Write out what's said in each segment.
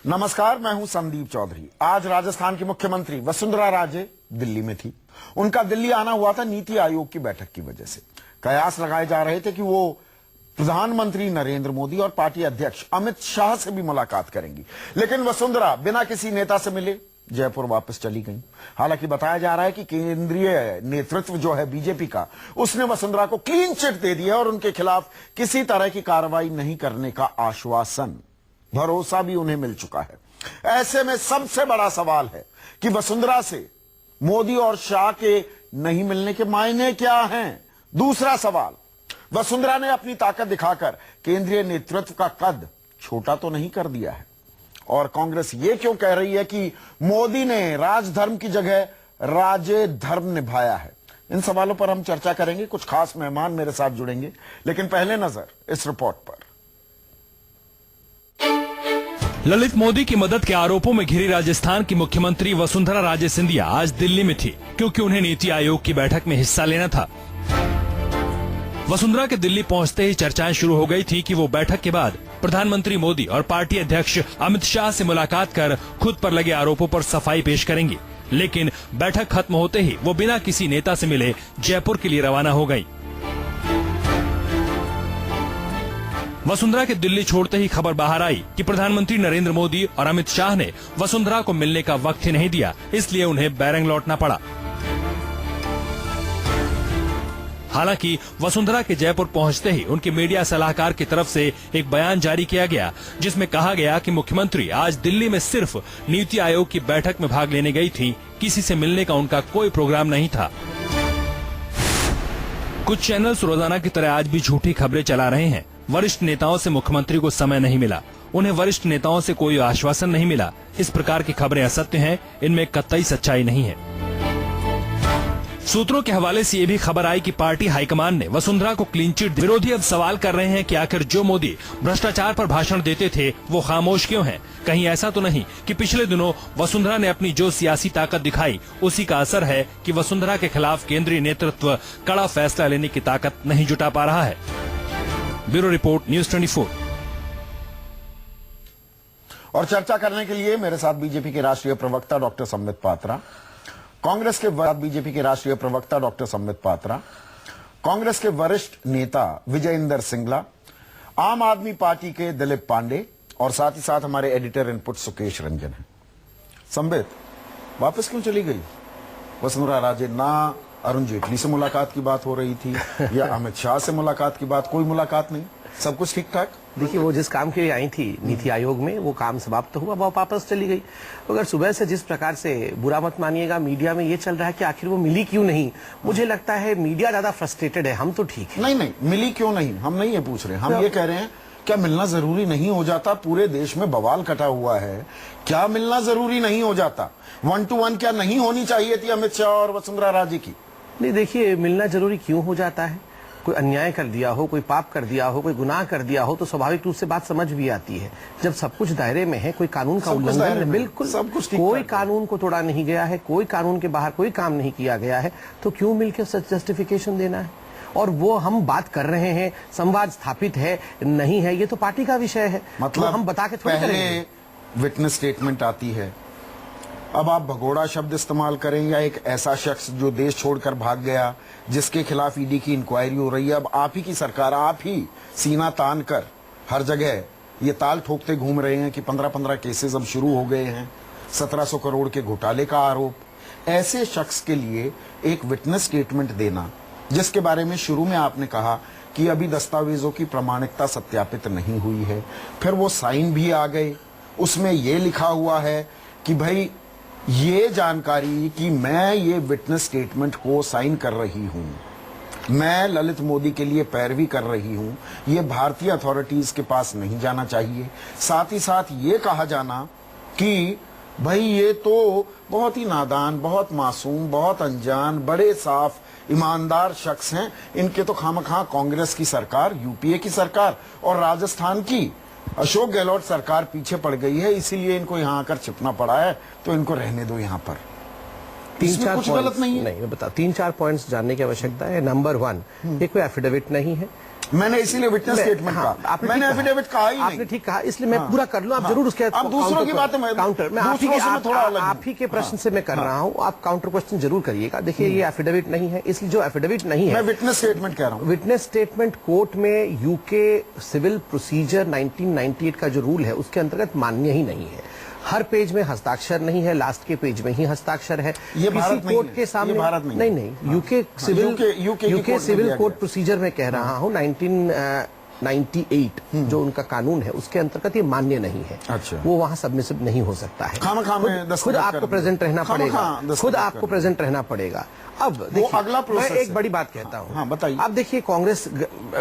नमस्कार, मैं हूं संदीप चौधरी। आज राजस्थान की मुख्यमंत्री वसुंधरा राजे दिल्ली में थी। उनका दिल्ली आना हुआ था नीति आयोग की बैठक की वजह से। कयास लगाए जा रहे थे कि वो प्रधानमंत्री नरेंद्र मोदी और पार्टी अध्यक्ष अमित शाह से भी मुलाकात करेंगी, लेकिन वसुंधरा बिना किसी नेता से मिले जयपुर वापस चली गई। हालांकि बताया जा रहा है कि केंद्रीय नेतृत्व जो है बीजेपी का, उसने वसुंधरा को क्लीन चिट दे दी है और उनके खिलाफ किसी तरह की कार्रवाई नहीं करने का आश्वासन, भरोसा भी उन्हें मिल चुका है। ऐसे में सबसे बड़ा सवाल है कि वसुंधरा से मोदी और शाह के नहीं मिलने के मायने क्या हैं। दूसरा सवाल, वसुंधरा ने अपनी ताकत दिखाकर केंद्रीय नेतृत्व का कद छोटा तो नहीं कर दिया है। और कांग्रेस ये क्यों कह रही है कि मोदी ने राजधर्म की जगह राजे धर्म निभाया है। इन सवालों पर हम चर्चा करेंगे। कुछ खास मेहमान मेरे साथ जुड़ेंगे, लेकिन पहले नजर इस रिपोर्ट पर। ललित मोदी की मदद के आरोपों में घिरी राजस्थान की मुख्यमंत्री वसुंधरा राजे सिंधिया आज दिल्ली में थी, क्योंकि उन्हें नीति आयोग की बैठक में हिस्सा लेना था। वसुंधरा के दिल्ली पहुंचते ही चर्चाएं शुरू हो गई थी कि वो बैठक के बाद प्रधानमंत्री मोदी और पार्टी अध्यक्ष अमित शाह से मुलाकात कर खुद पर लगे आरोपों पर सफाई पेश करेंगी। लेकिन बैठक खत्म होते ही वो बिना किसी नेता से मिले जयपुर के लिए रवाना हो गई। वसुंधरा के दिल्ली छोड़ते ही खबर बाहर आई कि प्रधानमंत्री नरेंद्र मोदी और अमित शाह ने वसुंधरा को मिलने का वक्त ही नहीं दिया, इसलिए उन्हें बैरंग लौटना पड़ा। हालांकि वसुंधरा के जयपुर पहुंचते ही उनके मीडिया सलाहकार की तरफ से एक बयान जारी किया गया, जिसमें कहा गया कि मुख्यमंत्री आज दिल्ली में सिर्फ नीति आयोग की बैठक में भाग लेने गई थी, किसी से मिलने का उनका कोई प्रोग्राम नहीं था। कुछ चैनल्स रोजाना की तरह आज भी झूठी खबरें चला रहे हैं। वरिष्ठ नेताओं से मुख्यमंत्री को समय नहीं मिला, उन्हें वरिष्ठ नेताओं से कोई आश्वासन नहीं मिला। इस प्रकार की खबरें असत्य हैं, इनमें कतई सच्चाई नहीं है। सूत्रों के हवाले से ये भी खबर आई कि पार्टी हाईकमान ने वसुंधरा को क्लीन चिट दी। विरोधी अब सवाल कर रहे हैं कि आखिर जो मोदी भ्रष्टाचार पर भाषण देते थे वो खामोश क्यों हैं? कहीं ऐसा तो नहीं कि पिछले दिनों वसुंधरा ने अपनी जो सियासी ताकत दिखाई, उसी का असर है कि वसुंधरा के खिलाफ केंद्रीय नेतृत्व कड़ा फैसला लेने की ताकत नहीं जुटा पा रहा है। Bureau report, news 24। और चर्चा करने के लिए मेरे साथ बीजेपी के राष्ट्रीय प्रवक्ता डॉक्टर संबित पात्रा, कांग्रेस के बीजेपी के राष्ट्रीय प्रवक्ता डॉक्टर संबित पात्रा, कांग्रेस के वरिष्ठ नेता विजय इंदर सिंगला, आम आदमी पार्टी के दिलीप पांडे और साथ ही साथ हमारे एडिटर इनपुट सुकेश रंजन हैं। संबित, वापस क्यों चली गई वसुंधरा राजे? ना अरुण जेटली से मुलाकात की बात हो रही थी या अमित शाह से मुलाकात की बात? कोई मुलाकात नहीं, सब कुछ ठीक ठाक। देखिए, वो जिस काम के लिए आई थी नीति आयोग में, वो काम समाप्त हुआ, वो वापस चली गई। अगर सुबह से जिस प्रकार से, बुरा मत मानिएगा, मीडिया में ये चल रहा है कि आखिर वो मिली क्यों नहीं, मुझे लगता है मीडिया ज्यादा फ्रस्ट्रेटेड है, हम तो ठीक है। नहीं, मिली क्यों नहीं, हम नहीं ये पूछ रहे, हम ये कह रहे हैं क्या मिलना जरूरी नहीं हो जाता? पूरे देश में बवाल कटा हुआ है, क्या मिलना जरूरी नहीं हो जाता? 1 to 1 क्या नहीं होनी चाहिए थी अमित शाह और वसुंधरा राजे की? नहीं, देखिए, मिलना जरूरी क्यों हो जाता है? कोई अन्याय कर दिया हो, कोई पाप कर दिया हो, कोई गुनाह कर दिया हो, तो स्वाभाविक रूप से बात समझ भी आती है। जब सब कुछ दायरे में है, कोई कानून का उल्लंघन, बिल्कुल सब कुछ, कोई कानून को तोड़ा नहीं गया है, कोई कानून के बाहर कोई काम नहीं किया गया है, तो क्यों मिलकर सच जस्टिफिकेशन देना है? और वो हम बात कर रहे हैं, संवाद स्थापित है नहीं है, ये तो पार्टी का विषय है। मतलब हम बता के थोड़ी करेंगे। विटनेस स्टेटमेंट आती है, अब आप भगोड़ा शब्द इस्तेमाल करें या एक ऐसा शख्स जो देश छोड़कर भाग गया, जिसके खिलाफ ईडी की इंक्वायरी हो रही है, अब आप ही की सरकार, आप ही सीना तान कर हर जगह ये ताल ठोकते घूम रहे हैं कि 15-15 केसेस अब शुरू हो गए हैं, 1700 करोड़ के घोटाले का आरोप। ऐसे शख्स के लिए एक विटनेस स्टेटमेंट देना, जिसके बारे में शुरू में आपने कहा कि अभी दस्तावेजों की प्रामाणिकता सत्यापित नहीं हुई है, फिर वो साइन भी आ गए, उसमें ये लिखा हुआ है कि भाई ये जानकारी कि मैं ये विटनेस स्टेटमेंट को साइन कर रही हूं, मैं ललित मोदी के लिए पैरवी कर रही हूं, ये भारतीय अथॉरिटीज के पास नहीं जाना चाहिए। साथ ही साथ ये कहा जाना कि भाई ये तो बहुत ही नादान, बहुत मासूम, बहुत अनजान, बड़े साफ ईमानदार शख्स हैं, इनके तो खामखा कांग्रेस की सरकार, यूपीए की सरकार और राजस्थान की अशोक गहलोत सरकार पीछे पड़ गई है, इसीलिए इनको यहाँ आकर छिपना पड़ा है, तो इनको रहने दो यहाँ पर। 3-4 कुछ गलत नहीं है। नहीं, मैं बता, 3-4 पॉइंट्स जानने की आवश्यकता है। नंबर 1, ये कोई एफिडेविट नहीं है, मैंने इसीलिए विटनेस स्टेटमेंट कहा, मैंने एफिडेविट कहा ही नहीं। आपने ठीक कहा, इसलिए मैं पूरा कर लूं, आप जरूर उसके आप दूसरों की बातें काउंटर में आप ही के प्रश्न से मैं कर रहा हूं, आप काउंटर क्वेश्चन जरूर करिएगा। देखिए ये एफिडेविट नहीं है, इसलिए जो एफिडेविट नहीं है, मैं विटनेस स्टेटमेंट कह रहा हूं। विटनेस स्टेटमेंट कोर्ट में यूके सिविल प्रोसीजर 1998 का जो रूल है उसके अंतर्गत मान्य ही नहीं है। हर पेज में हस्ताक्षर नहीं है, लास्ट के पेज में ही हस्ताक्षर है। ये भारत किसी कोर्ट के सामने, भारत में नहीं, यूके सिविल कोर्ट प्रोसीजर में कह रहा हूं 1998 जो उनका कानून है उसके अंतर्गत ये मान्य नहीं है। अच्छा। वो वहां सबमिसिव नहीं हो सकता है। खुद आपको प्रेजेंट रहना पड़ेगा, खुद आपको प्रेजेंट रहना पड़ेगा। अब वो अगला प्रोसेस मैं एक बड़ी बात कहता हूं। हाँ, बताइए। अब देखिए कांग्रेस,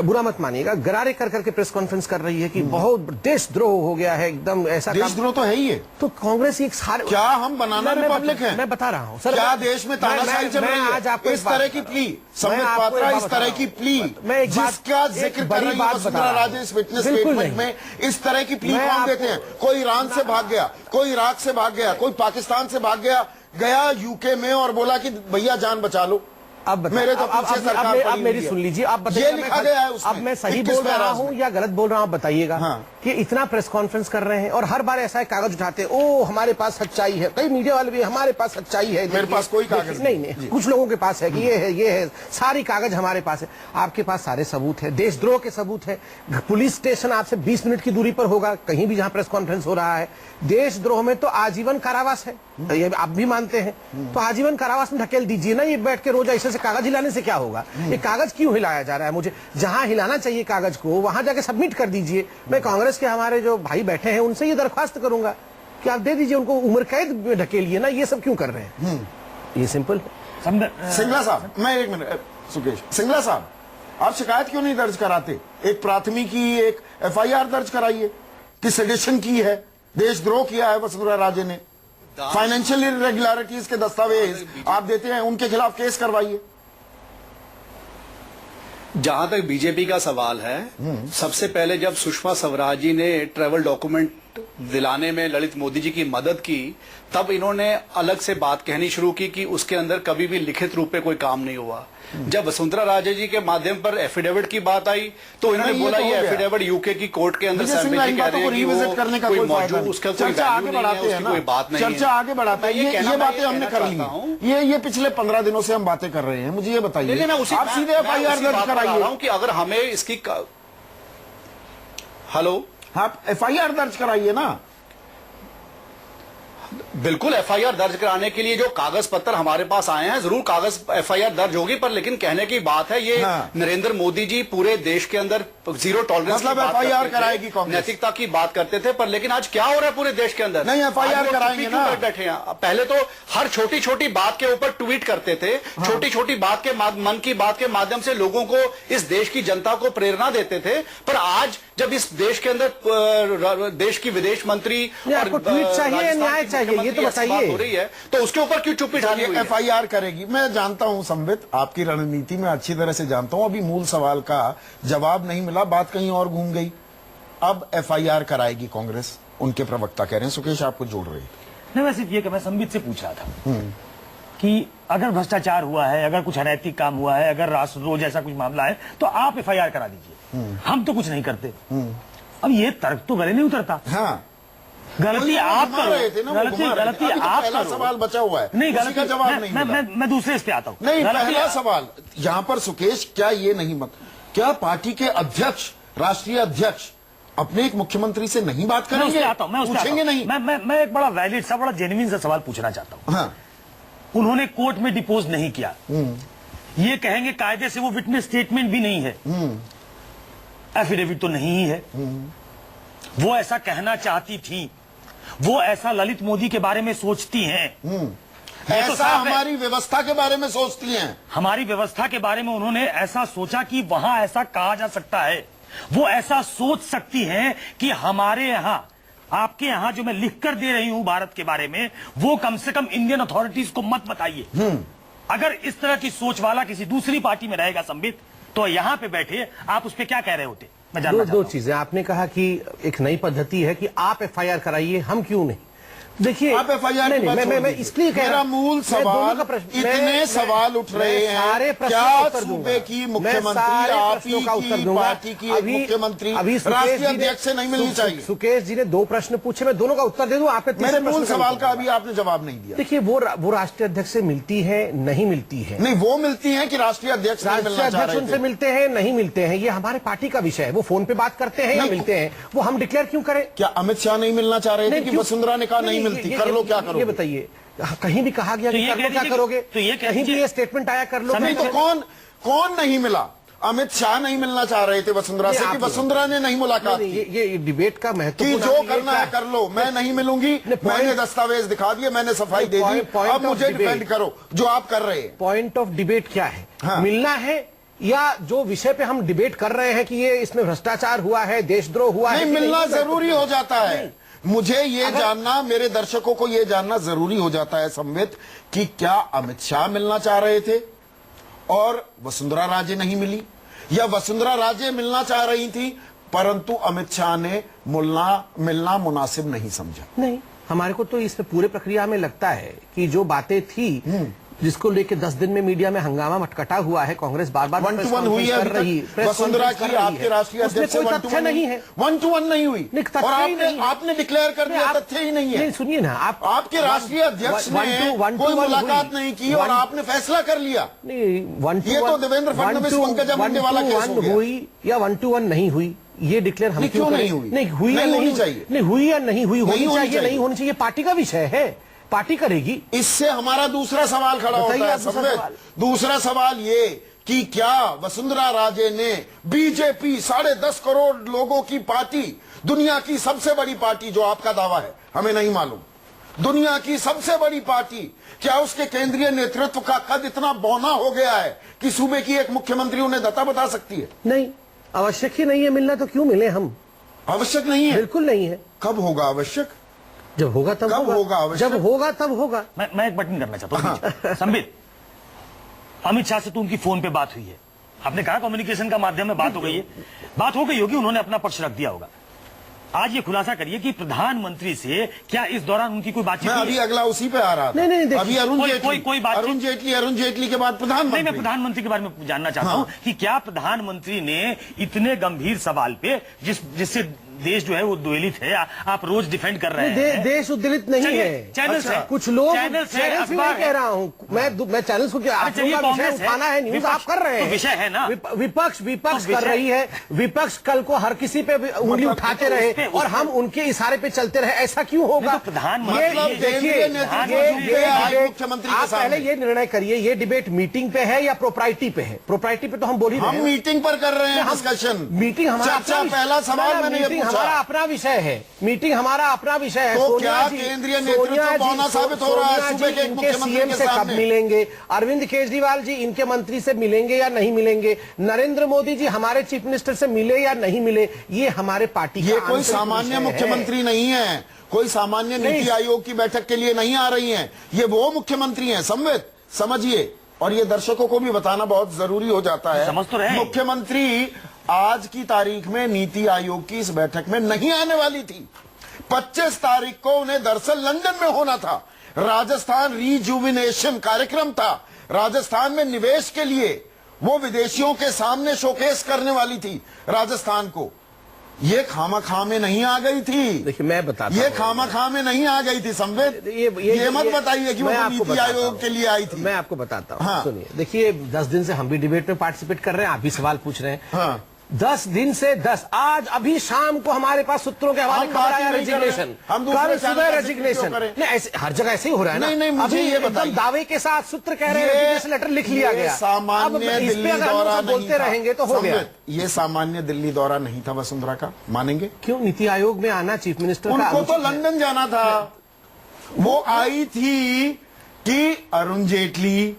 बुरा मत मानिएगा, गरारे कर करके प्रेस कॉन्फ्रेंस कर रही है कि बहुत देशद्रोह हो गया है, एकदम ऐसा देशद्रोह तो है ही है। तो कांग्रेस एक सारे, क्या हम बनाना रिपब्लिक है? मैं बता रहा हूं सर, क्या देश में तानाशाही चल रही है? आज आपको इस तरह की प्ली, संबित पात्रा इस तरह की प्ली, जिसका जिक्र कर रही है वसुंधरा राजे इस विटनेस स्टेटमेंट में, इस तरह की प्ली कौन देते हैं? कोई ईरान से भाग गया, कोई इराक से भाग गया, कोई पाकिस्तान से भाग गया यूके में और बोला कि भैया जान बचा लो। अब मेरे तो पीछे सरकार अब मेरी सुन लीजिए, आप ये लिखा गया है उसमें। अब मैं सही बोल रहा हूं या गलत बोल रहा हूं, बताइएगा। हाँ। कि इतना प्रेस कॉन्फ्रेंस कर रहे हैं और हर बार ऐसा कागज उठाते हैं, ओ हमारे पास सच्चाई है, कई मीडिया वाले भी हमारे पास सच्चाई है, मेरे पास कोई कागज नहीं, कुछ लोगों के पास है कि ये है, सारी कागज हमारे पास है। आपके पास सारे सबूत है, देशद्रोह के सबूत है। पुलिस स्टेशन आपसे 20 मिनट की दूरी पर होगा, कहीं भी जहां प्रेस कॉन्फ्रेंस हो रहा है। देशद्रोह में तो आजीवन कारावास है, ये आप भी मानते हैं, तो आजीवन कारावास में ढकेल दीजिए ना। ये बैठ के रोज ऐसे कागज हिलाने से क्या होगा? ये कागज क्यों हिलाया जा रहा है? मुझे जहां हिलाना चाहिए कागज को वहां जाके सबमिट कर दीजिए। मैं कांग्रेस के हमारे जो भाई बैठे हैं उनसे ये दरख्वास्त करूंगा कि आप दे दीजिए, उनको उम्र कैद में ढकेलिए ना। ये सब क्यों कर रहे हैं? ये सिंपल है। सिंगला साहब, मैं एक मिनट, सुकेश सिंगला साहब, आप शिकायत क्यों नहीं दर्ज कराते? एक प्राथमिकी, एक एफआईआर दर्ज कराइए कि सेडिशन की है, देशद्रोह किया है वसुंधरा राजे ने, फाइनेंशियल इरेगुलरिटीज के दस्तावेज आप देते हैं, उनके खिलाफ केस करवाइए। जहां तक बीजेपी का सवाल है, सबसे पहले जब सुषमा स्वराज जी ने ट्रैवल डॉक्यूमेंट दिलाने में ललित मोदी जी की मदद की, तब इन्होंने अलग से बात कहनी शुरू की कि उसके अंदर कभी भी लिखित रूप में कोई काम नहीं हुआ। जब वसुंधरा राजे जी के माध्यम पर एफिडेविट की बात आई तो इन्होंने बोला ये एफिडेविट यूके की कोर्ट के अंदर सबमिट कह रहे हैं कि वो कोई मौजूद, उसका कोई वैल्यू नहीं है, उसकी कोई बात नहीं है। चर्चा आगे बढ़ाते हैं, ये बातें हमने कर ली, ये पिछले 15 दिनों से हम बातें कर रहे हैं। मुझे ये बताइए, आप सीधे एफआईआर दर्ज कराइए कि अगर हमें इसकी हेलो, आप एफआईआर दर्ज कराइए ना। बिल्कुल एफआईआर दर्ज कराने के लिए जो कागज पत्र हमारे पास आए हैं, जरूर कागज एफआईआर दर्ज होगी, पर लेकिन कहने की बात है ये नरेंद्र मोदी जी पूरे देश के अंदर जीरो टॉलरेंस मतलब एफआईआर कराएगी कांग्रेस, नैतिकता की बात करते थे, पर लेकिन आज क्या हो रहा है पूरे देश के अंदर? नहीं, एफआईआर कराएंगे ना। बैठे हैं, पहले तो हर छोटी छोटी बात के ऊपर ट्वीट करते थे, छोटी छोटी बात के मन की बात के माध्यम से लोगों को, इस देश की जनता को प्रेरणा देते थे, पर आज जब इस देश के अंदर देश की विदेश मंत्री आपको ट्वीट चाहिए, न्याय चाहिए, ये तो बताइए। हो रही है तो उसके ऊपर क्यों चुप्पी ढाली हुई है? एफआईआर करेगी। मैं जानता हूं संबित, आपकी रणनीति में अच्छी तरह से जानता हूं। अभी मूल सवाल का जवाब नहीं मिला, बात कहीं और घूम गई। अब एफआईआर कराएगी कांग्रेस, उनके प्रवक्ता कह रहे हैं। सुकेश आपको जोड़ रहे नहीं, मैं सिर्फ ये मैं संबित से पूछ रहा था कि अगर भ्रष्टाचार हुआ है, अगर कुछ अनैतिक काम हुआ है, अगर राष्ट्रद्रोह जैसा कुछ मामला है तो आप एफआईआर करा दीजिए, हम तो कुछ नहीं करते। अब ये तर्क तो गले नहीं उतरता। हाँ, गलती आप करो, गलती आप पहला सवाल बचा हुआ है, नहीं गलती का जवाब नहीं मिला। मैं दूसरे पे आता हूँ। नहीं, पहला सवाल यहाँ पर सुकेश, क्या ये नहीं क्या पार्टी के अध्यक्ष, राष्ट्रीय अध्यक्ष अपने एक मुख्यमंत्री से नहीं बात करेंगे? मैं पूछेंगे नहीं। मैं एक बड़ा वैलिड सा, बड़ा जेन्युइन सा सवाल पूछना चाहता हूँ। हाँ। उन्होंने कोर्ट में डिपोज नहीं किया, ये कहेंगे कायदे से वो विटनेस स्टेटमेंट भी नहीं है, एफिडेविट तो नहीं ही है। वो ऐसा कहना चाहती थी, वो ऐसा ललित मोदी के बारे में सोचती हैं, ऐसा हमारी व्यवस्था के बारे में सोचती हैं। हमारी व्यवस्था के बारे में उन्होंने ऐसा सोचा कि वहां ऐसा कहा जा सकता है। वो ऐसा सोच सकती हैं कि हमारे यहां, आपके यहां जो मैं लिख कर दे रही हूं भारत के बारे में, वो कम से कम इंडियन अथॉरिटीज को मत बताइए। अगर इस तरह की सोच वाला किसी दूसरी पार्टी में रहेगा संबित, तो यहां पे बैठे आप उस पर क्या कह रहे होते? दो चीजें आपने कहा कि एक नई पद्धति है कि आप एफआईआर कराइए, हम क्यों नहीं। देखिए आप एफआईआर की बात मैं इसलिए कह रहा मेरा मूल सवाल, इतने सवाल उठ रहे हैं, क्या सूबे की मुख्यमंत्री, आप ही की पार्टी की एक मुख्यमंत्री राष्ट्रीय अध्यक्ष से नहीं मिलनी चाहिए? सुकेश जी ने 2 प्रश्न पूछे, मैं दोनों का उत्तर दे दूं। आपने मेरे मूल सवाल का अभी आपने जवाब नहीं दिया। देखिए वो राष्ट्रीय अध्यक्ष से मिलती है, नहीं मिलती है? नहीं, वो मिलती है कि राष्ट्रीय अध्यक्ष उनसे मिलते हैं, नहीं मिलते हैं? ये हमारे पार्टी का विषय है। वो फोन पे बात करते हैं या मिलते हैं, वो हम डिक्लेयर क्यों करें? क्या अमित शाह नहीं मिलना चाह रहे थे कि वसुंधरा ने कहा नहीं मिलती, कर लो क्या करो? ये बताइए, कहीं भी कहा गया कि कर लो क्या करोगे? तो ये कहीं भी ये स्टेटमेंट आया कर लो? नहीं तो कौन नहीं मिला? अमित शाह नहीं मिलना चाह रहे थे वसुंधरा से कि वसुंधरा ने नहीं मुलाकात की? ये डिबेट का महत्व कि जो करना है कर लो, मैं नहीं मिलूंगी, मैंने दस्तावेज दिखा दिए, मैंने सफाई दे दी, अब मुझे डिफेंड करो जो आप कर रहे हैं। पॉइंट ऑफ डिबेट क्या है? मिलना है या जो विषय पे हम डिबेट कर रहे हैं कि ये इसमें भ्रष्टाचार हुआ है, देशद्रोह हुआ है? नहीं, मिलना जरूरी हो जाता है। मुझे ये जानना, मेरे दर्शकों को ये जानना जरूरी हो जाता है संबित, कि क्या अमित शाह मिलना चाह रहे थे और वसुंधरा राजे नहीं मिली, या वसुंधरा राजे मिलना चाह रही थी परंतु अमित शाह ने मिलना मुनासिब नहीं समझा? नहीं, हमारे को तो इस पूरे प्रक्रिया में लगता है कि जो बातें थी जिसको लेके 10 दिन में मीडिया में हंगामा मटकटा हुआ है, कांग्रेस बार-बार 1-to-1 हुई है वसुंधरा की आपके राष्ट्रीय अध्यक्ष से? 1-to-1 नहीं है, 1-to-1 नहीं हुई और आपने डिक्लेयर कर दिया तथ्य ही नहीं है। नहीं, सुनिए ना, आपके राष्ट्रीय अध्यक्ष ने कोई मुलाकात नहीं की और आपने फैसला कर लिया। नहीं, ये तो देवेंद्र फडणवीस पंकजा मुंडे वाला केस हो गया। हुई या 1-to-1 नहीं हुई, ये डिक्लेयर हम क्यों नहीं हुई? नहीं हुई या नहीं चाहिए, नहीं हुई या नहीं हुई, होनी चाहिए नहीं होनी चाहिए, पार्टी का विषय है, पार्टी करेगी। इससे हमारा दूसरा सवाल खड़ा होता है संबित। दूसरा सवाल ये कि क्या वसुंधरा राजे ने बीजेपी 10.5 करोड़ लोगों की पार्टी, दुनिया की सबसे बड़ी पार्टी जो आपका दावा है, हमें नहीं मालूम, दुनिया की सबसे बड़ी पार्टी, क्या उसके केंद्रीय नेतृत्व का कद इतना बौना हो गया है कि सूबे की एक मुख्यमंत्री उन्हें दता बता सकती है? नहीं, आवश्यक ही नहीं है मिलना, तो क्यों मिले हम? आवश्यक नहीं है, बिल्कुल नहीं है। कब होगा आवश्यक? जब होगा तब होगा, जब होगा तब होगा। मैं एक बटन करना चाहता हूँ संबित, अमित शाह से तो उनकी फोन पे बात हुई है, आपने कहा कम्युनिकेशन का माध्यम में बात हो गई है, बात हो गई होगी, उन्होंने अपना पक्ष रख दिया होगा। आज ये खुलासा करिए कि प्रधानमंत्री से क्या इस दौरान उनकी कोई बातचीत? मैं अभी अगला उसी पे आ रहा था। नहीं, अभी अरुण जेटली के बाद प्रधानमंत्री। नहीं, मैं प्रधानमंत्री के बारे में जानना चाहता हूं कि क्या प्रधानमंत्री ने इतने गंभीर सवाल पे जिससे देश जो है वो उद्वेलित है, आप रोज डिफेंड कर रहे हैं। देश उद्वेलित नहीं है, चैनल से कुछ लोग, चैनल से मैं कह रहा हूँ, मैं चैनल को क्या विषय उठाना है, न्यूज आप कर रहे हैं, विषय है ना, विपक्ष कर रही है, विपक्ष कल को हर किसी पे उंगली उठाते रहे और हम उनके इशारे पे चलते रहे, ऐसा क्यों होगा? प्रधानमंत्री देखिए, आप पहले ये निर्णय करिए, ये डिबेट मीटिंग पे है या प्रोप्राइटी पे है? प्रोप्राइटी पे तो हम बोल ही रहे हैं, हम मीटिंग पर कर रहे हैं डिस्कशन, मीटिंग हमारा पहला सवाल मैंने हमारा अपना विषय है, मीटिंग हमारा अपना विषय है। तो क्या केंद्रीय नेतृत्व बौना साबित हो रहा है सूबे के एक मुख्यमंत्री के से कब मिलेंगे? अरविंद केजरीवाल जी इनके मंत्री से मिलेंगे या नहीं मिलेंगे? नरेंद्र मोदी जी हमारे चीफ मिनिस्टर से मिले या नहीं मिले? ये हमारे पार्टी ये कोई सामान्य मुख्यमंत्री नहीं है, कोई सामान्य नीति आयोग की बैठक के लिए नहीं आ रही है, ये वो मुख्यमंत्री हैं संबित, समझिए। और ये दर्शकों को भी बताना बहुत जरूरी हो जाता है, समझ तो रहे। मुख्यमंत्री आज की तारीख में नीति आयोग की इस बैठक में नहीं आने वाली थी। 25 तारीख को उन्हें दरअसल लंदन में होना था, राजस्थान रिजुविनेशन कार्यक्रम था, राजस्थान में निवेश के लिए वो विदेशियों के सामने शोकेस करने वाली थी राजस्थान को। ये खामा में नहीं आ गई थी। देखिए मैं बताता ये खामा में नहीं आ गई थी संबित, ये मत बताइए कि वो नीति आयोग के लिए आई थी। मैं आपको बताता हूँ, सुनिए, देखिए 10 दिन से हम भी डिबेट में पार्टिसिपेट कर रहे हैं, आप भी सवाल पूछ रहे हैं। 10 दिन से 10, आज अभी शाम को हमारे पास सूत्रों के हवाले खबर आया रेजिग्नेशन, कल सुबह रेजिग्नेशन। नहीं, ऐसे हर जगह ऐसे ही हो रहा है ना। नहीं, मुझे ये बताइए, दावे के साथ सूत्र कह रहे हैं, रेजिग्नेशन लेटर लिख लिया गया। सामान्य दिल्ली दौरा बोलते रहेंगे तो हो गया। ये सामान्य दिल्ली दौरा नहीं था वसुंधरा का, मानेंगे? क्यों? नीति आयोग में आना चीफ मिनिस्टर का, उनको तो लंदन जाना था। वो आई थी कि अरुण जेटली,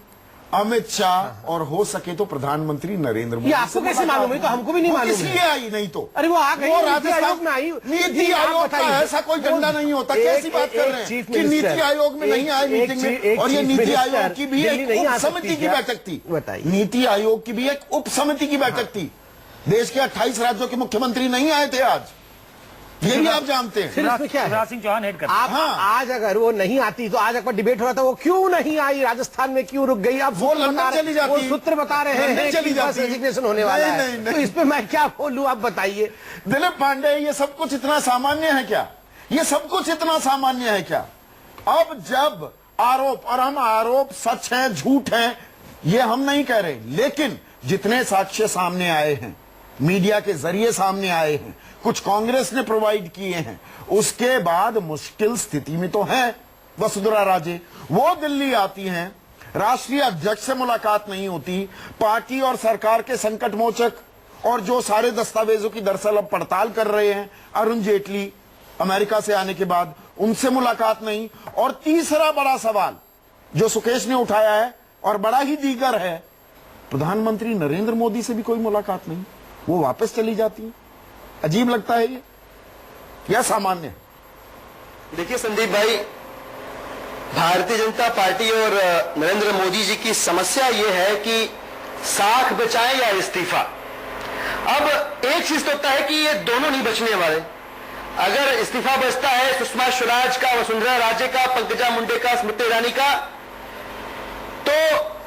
अमित शाह और हो सके तो प्रधानमंत्री नरेंद्र मोदी। आपको कैसे मालूम है? तो हमको भी नहीं मालूम। इसलिए आई नहीं तो। अरे वो आ गई, वो राजस्थान में आई। नीति आयोग का ऐसा कोई डंडा नहीं होता। कैसी बात कर रहे हैं कि नीति आयोग में नहीं आए मीटिंग में? और ये नीति आयोग की भी एक उप समिति की बैठक थी। नीति आयोग की भी एक उप समिति की बैठक थी। देश के 28 राज्यों के मुख्यमंत्री नहीं आए थे आज। ये भी आप जानते हैं। फिर इसमें क्या है? शिवराज सिंह चौहान हेड करते आप आज अगर वो नहीं आती तो आज एक बार डिबेट हो रहा था, वो क्यों नहीं आई, राजस्थान में क्यों रुक गई? अब वो लंदन चली जाती, वो सूत्र बता रहे लंदन हैं चली कि जाती। रेजिग्नेशन होने वाला है। नहीं, नहीं। तो इस पे मैं क्या बोलूं, आप बताइए। दिलीप पांडे, ये सब कुछ इतना सामान्य है क्या? ये सब कुछ इतना सामान्य है क्या? अब जब आरोप, और हम आरोप सच हैं झूठ हैं ये हम नहीं कह रहे, लेकिन जितने साक्ष्य सामने आए हैं, मीडिया के जरिए सामने आए हैं, कुछ कांग्रेस ने प्रोवाइड किए हैं, उसके बाद मुश्किल स्थिति में तो है वसुंधरा राजे। वो दिल्ली आती हैं, राष्ट्रीय अध्यक्ष से मुलाकात नहीं होती, पार्टी और सरकार के संकट मोचक और जो सारे दस्तावेजों की दरअसल अब पड़ताल कर रहे हैं अरुण जेटली अमेरिका से आने के बाद, उनसे मुलाकात नहीं। और तीसरा बड़ा सवाल जो सुकेश ने उठाया है और बड़ा ही दीगर है, प्रधानमंत्री नरेंद्र मोदी से भी कोई मुलाकात नहीं, वो वापस चली जाती है। अजीब लगता है ये या सामान्य? देखिए संदीप भाई, भारतीय जनता पार्टी और नरेंद्र मोदी जी की समस्या यह है कि साख बचाएं या इस्तीफा। अब एक चीज तो होता है कि ये दोनों नहीं बचने वाले। अगर इस्तीफा बचता है सुषमा स्वराज का, वसुंधरा राजे का, पंकजा मुंडे का, स्मृति ईरानी का, तो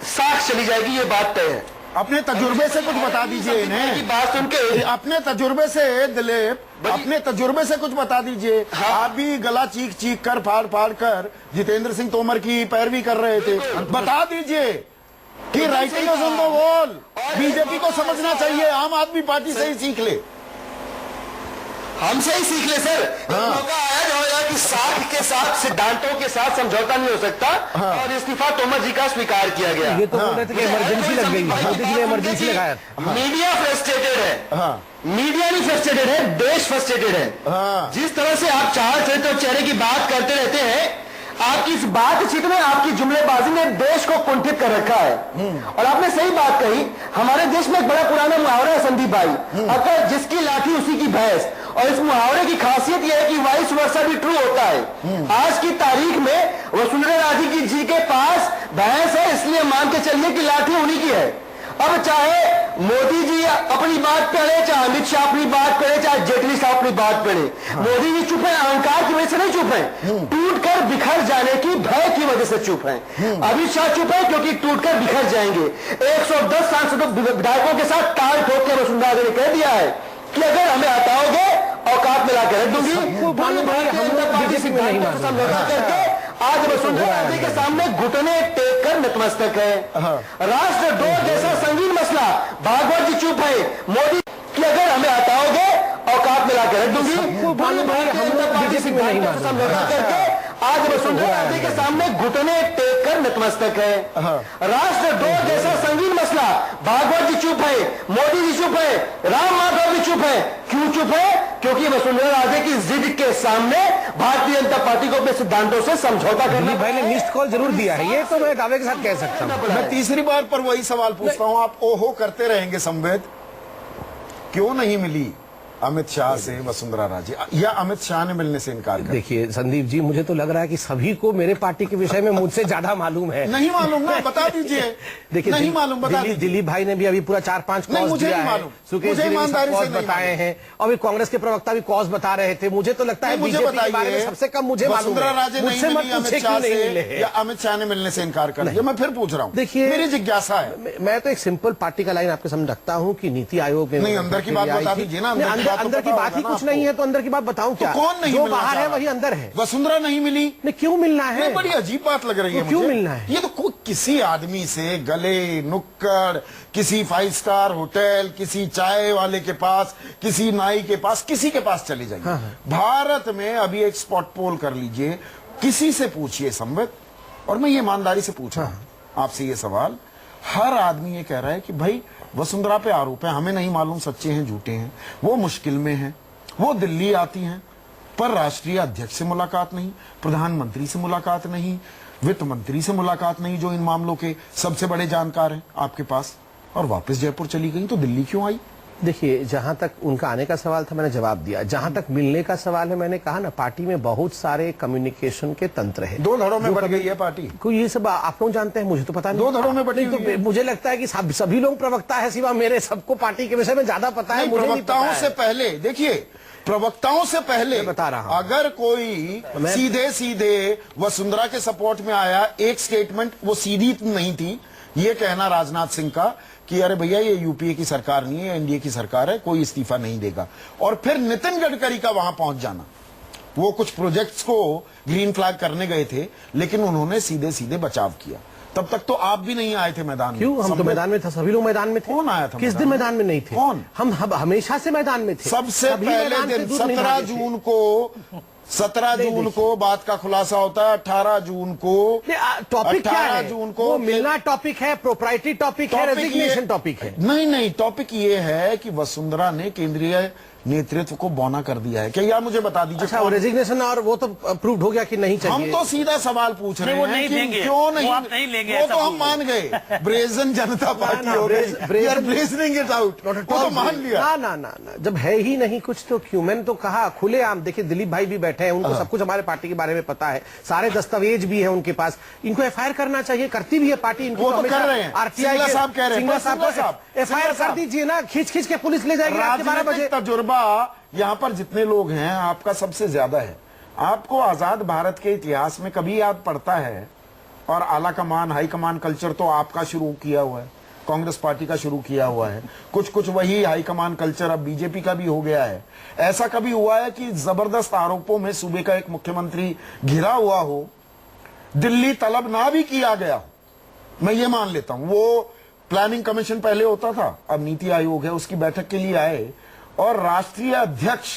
साख चली जाएगी, ये बात तय है। अपने तजुर्बे से कुछ बता दीजिए इन्हें, बात सुन के अपने तजुर्बे से दिलीप, अपने तजुर्बे से कुछ बता दीजिए। हाँ। आप भी गला चीख चीख कर, फाड़ फाड़ कर जितेंद्र सिंह तोमर की पैरवी कर रहे थे, बता दीजिए कि writing is on the wall. BJP को समझना चाहिए, आम आदमी पार्टी से ही सीख ले। हमसे ही सीख ले सर। मौका आया जो होगा कि साख के साथ, सिद्धांतों के साथ समझौता नहीं हो सकता। और इस्तीफा तोमर जी का स्वीकार किया गया। ये तो बोल रहे थे कि इमरजेंसी लग गई, मोदी जी ने इमरजेंसी लगाया। मीडिया फ्रस्ट्रेटेड है। मीडिया नहीं फ्रस्ट्रेटेड है, देश फ्रस्ट्रेटेड है। जिस तरह से आप चार चरित्र चेहरे की बात करते रहते हैं, आपकी इस बातचीत में, आपकी जुमलेबाजी ने देश को कुंठित कर रखा है। और आपने सही बात कही, हमारे देश में एक बड़ा पुराना मुहावरा है संदीप भाई, अगर जिसकी लाठी उसी की भैंस। और इस मुहावरे की खासियत यह है कि वाइस वर्सा भी ट्रू होता है। आज की तारीख में वसुंधरा राजे जी के पास भैंस है, इसलिए मान के चलिए कि लाठी उन्हीं की है। अब चाहे मोदी जी अपनी बात पढ़े, चाहे अमित शाह अपनी बात पढ़े, चाहे जेटली साहब अपनी बात पढ़े, मोदी जी चुप है, अहंकार की वजह से नहीं चुप है, टूट कर बिखर जाने की भय की वजह से चुप है। अमित शाह चुप है क्योंकि टूट कर बिखर जाएंगे। 110 सांसदों विधायकों के साथ ताल ठोक के वसुंधरा राजे ने कह दिया है कि अगर हमें हटाओगे औकात में लाकर रख दूंगी। आज वसुंधरा राजे के सामने घुटने टेक कर नतमस्तक है। राष्ट्रद्रोह जैसा संगीन मसला, भागवत जी चुप है, मोदी कि अगर हमें हटाओगे औकात में लाकर रख दूंगी। आज वसुंधरा राजे के सामने घुटने टेक कर नतमस्तक है। राष्ट्रद्रोह जैसा संगीन मसला, भागवत जी चुप है, मोदी जी चुप है, राम माधव भी चुप है। क्यों चुप है? क्योंकि वसुंधरा राजे की जिद के सामने भारतीय जनता पार्टी को अपने सिद्धांतों से समझौता करना। भाई ने मिस्ड कॉल जरूर दिया है, ये तो मैं दावे के साथ कह सकता हूँ। मैं तीसरी बार पर वही सवाल पूछता हूं, आप ओहो करते रहेंगे संवेद, क्यों नहीं मिली अमित शाह से वसुंधरा राजे, या अमित शाह ने मिलने से इनकार कर? देखिए संदीप जी, मुझे तो लग रहा है कि सभी को मेरे पार्टी के विषय में मुझसे ज्यादा मालूम है। नहीं मालूम ना, बता दीजिए। देखिए नहीं मालूम, बता दीजिए। दिलीप भाई ने भी अभी पूरा 4-5 कॉज दिया है, सुकेश जी ने कॉज बताए हैं, और कांग्रेस के प्रवक्ता भी कॉज बता रहे थे। मुझे तो लगता है मुझे बताइए, सबसे कम मुझे वसुंधरा राजे नहीं मिली अमित शाह से, या अमित शाह ने मिलने से इनकार कर दिया? मैं फिर पूछ रहा हूँ, देखिए मेरी जिज्ञासा है। मैं तो एक सिंपल पार्टी का लाइन आपके सामने रखता हूँ कि नीति आयोग में नहीं, अंदर की बात बता दीजिए ना। अंदर की बात ही कुछ नहीं है तो अंदर की बात बताऊं क्या? कौन नहीं? जो बाहर है वही अंदर है। वसुंधरा नहीं मिली, नहीं क्यों मिलना है? बड़ी अजीब बात लग रही है मुझे। क्यों मिलना है? ये तो किसी आदमी से गले नुक्कड़, किसी 5 स्टार होटल, किसी चाय वाले के पास, किसी नाई के पास, किसी के पास चले जाइए। भारत में अभी एक स्पॉट पोल कर लीजिए, किसी से पूछिए संवेद, और मैं ये ईमानदारी से पूछ रहा हूं आपसे ये सवाल, हर आदमी ये कह रहा है कि भाई वसुंधरा पे आरोप है, हमें नहीं मालूम सच्चे हैं झूठे हैं, वो मुश्किल में है, वो दिल्ली आती हैं, पर राष्ट्रीय अध्यक्ष से मुलाकात नहीं, प्रधानमंत्री से मुलाकात नहीं, वित्त मंत्री से मुलाकात नहीं, जो इन मामलों के सबसे बड़े जानकार हैं आपके पास, और वापस जयपुर चली गई। तो दिल्ली क्यों आई? देखिए, जहां तक उनका आने का सवाल था मैंने जवाब दिया। जहां तक मिलने का सवाल है, मैंने कहा ना, पार्टी में बहुत सारे कम्युनिकेशन के तंत्र है। 2 धड़ों में बट गई है पार्टी। कोई ये सब आप लोग जानते हैं, मुझे तो पता नहीं। 2 धड़ों में बटी हुई है। मुझे लगता है कि सभी लोग प्रवक्ता है, सिवा मेरे, सबको पार्टी के विषय में ज्यादा पता है। प्रवक्ताओं से पहले देखिए, प्रवक्ताओं से पहले बता रहा हूं। अगर कोई सीधे सीधे वसुंधरा के सपोर्ट में आया, एक स्टेटमेंट वो सीधी नहीं थी, ये कहना राजनाथ सिंह का कि अरे भैया ये यूपीए की सरकार नहीं है, एनडीए की सरकार है, कोई इस्तीफा नहीं देगा। और फिर नितिन गडकरी का वहां पहुंच जाना, वो कुछ प्रोजेक्ट्स को ग्रीन फ्लैग करने गए थे लेकिन उन्होंने सीधे सीधे बचाव किया। तब तक तो आप भी नहीं आए थे मैदान में। क्यों? हम तो मैदान में थे, सभी लोग मैदान में थे। कौन आया था? किस दिन मैदान में नहीं थे? कौन? हम हमेशा से मैदान में थे। सबसे पहले दिन 17 जून को 17 जून को बात का खुलासा होता है, 18 जून को टॉपिक क्या है? जून को वो मिलना टॉपिक है, प्रोप्राइटरी टॉपिक है, रेजिग्नेशन टॉपिक है। नहीं, टॉपिक ये है कि वसुंधरा ने केंद्रीय नेतृत्व को बौना कर दिया है। क्या यार मुझे बता दीजिए। अच्छा, वो रेजिग्नेशन और वो तो प्रूव हो गया कि नहीं चाहिए। हम तो सीधा सवाल पूछ रहे वो हैं नहीं कि देंगे। क्यों नहीं? वो आप नहीं लेंगे, वो ऐसा तो हम बोलो। मान गए, ब्रेजन जनता पार्टी हो गई, ब्रेजनिंग इट आउट, वो तो मान लिया। ना, जब है ही नहीं कुछ तो क्यों? मैंने तो कहा खुलेआम। देखिए दिलीप भाई भी बैठे हैं, उनको सब कुछ हमारे पार्टी के बारे में पता है, सारे दस्तावेज भी है उनके पास। इनको एफआईआर करना चाहिए, करती भी है पार्टी। इनको वो तो कर रहे हैं। आरटीआई सिंगला साहब कह रहे हैं। सिंगला साहब, एफआईआर कर दीजिए ना, खींच के पुलिस ले जाएगी रात के 12 बजे। राजनीतिक तजुर्बा यहाँ पर जितने लोग हैं आपका सबसे ज्यादा है। आपको आजाद भारत के इतिहास में कभी याद पड़ता है? और आला कमान हाई कमान कल्चर तो आपका शुरू किया हुआ है, कांग्रेस पार्टी का शुरू किया हुआ है। कुछ वही हाई कमान कल्चर अब बीजेपी का भी हो गया है। ऐसा कभी हुआ है कि जबरदस्त आरोपों में सूबे का एक मुख्यमंत्री घिरा हुआ हो, दिल्ली तलब ना भी किया गया हो? मैं ये मान लेता हूं, वो प्लानिंग कमीशन पहले होता था, अब नीति आयोग है, उसकी बैठक के लिए आए और राष्ट्रीय अध्यक्ष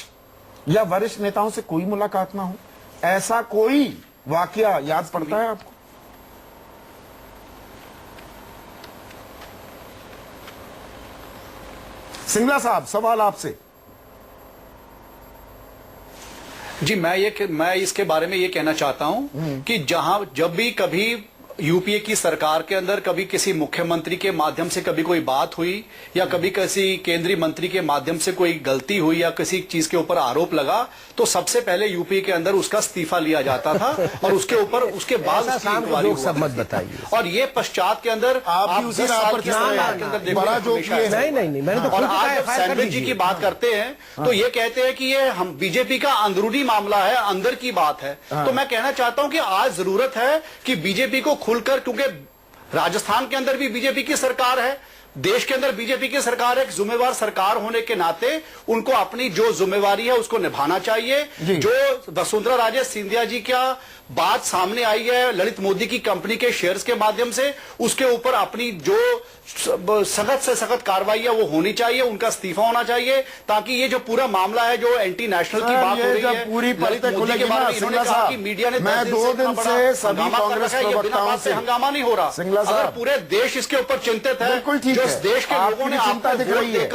या वरिष्ठ नेताओं से कोई मुलाकात ना हो, ऐसा कोई वाकया याद पड़ता है आपको? सिंगला साहब, सवाल आपसे। जी मैं इसके बारे में ये कहना चाहता हूं कि जब भी कभी यूपीए की सरकार के अंदर कभी किसी मुख्यमंत्री के माध्यम से कभी कोई बात हुई या कभी किसी केंद्रीय मंत्री के माध्यम से कोई गलती हुई या किसी चीज के ऊपर आरोप लगा तो सबसे पहले यूपीए के अंदर उसका इस्तीफा लिया जाता था और उसके बाद उसकी इंक्वायरी हुआ। सब मत बताइए। और ये पश्चात के अंदर आप भी उसी राह पर चल रहे हैं। बड़ा जो किया है। नहीं, मैंने तो और खुद कहा आज जब FIR कर सैंडविच जी दीजिए। की बात करते हैं तो ये कहते हैं कि ये हम बीजेपी का अंदरूनी मामला है, अंदर की बात है। तो मैं कहना चाहता हूं कि आज जरूरत है कि बीजेपी को खुलकर, क्योंकि राजस्थान के अंदर भी बीजेपी की सरकार है, देश के अंदर बीजेपी की सरकार है, जिम्मेवार सरकार होने के नाते उनको अपनी जो जिम्मेवारी है उसको निभाना चाहिए। जो वसुंधरा राजे सिंधिया जी का बात सामने आई है ललित मोदी की कंपनी के शेयर्स के माध्यम से, उसके ऊपर अपनी जो सख्त से सख्त कार्रवाई है वो होनी चाहिए, उनका इस्तीफा होना चाहिए, ताकि ये जो पूरा मामला है जो एंटी नेशनल की बात हो रही है, पूरी ललित मोदी के बारे में इन्होंने कहा कि मीडिया ने मैं 2 दिन से सभी कांग्रेस प्रवक्ताओं से हंगामा नहीं हो रहा। सिंगला साहब, अगर पूरे देश इसके ऊपर चिंतित है, बिल्कुल ठीक जो है, इस देश के लोगों ने चिंता दिख रही है,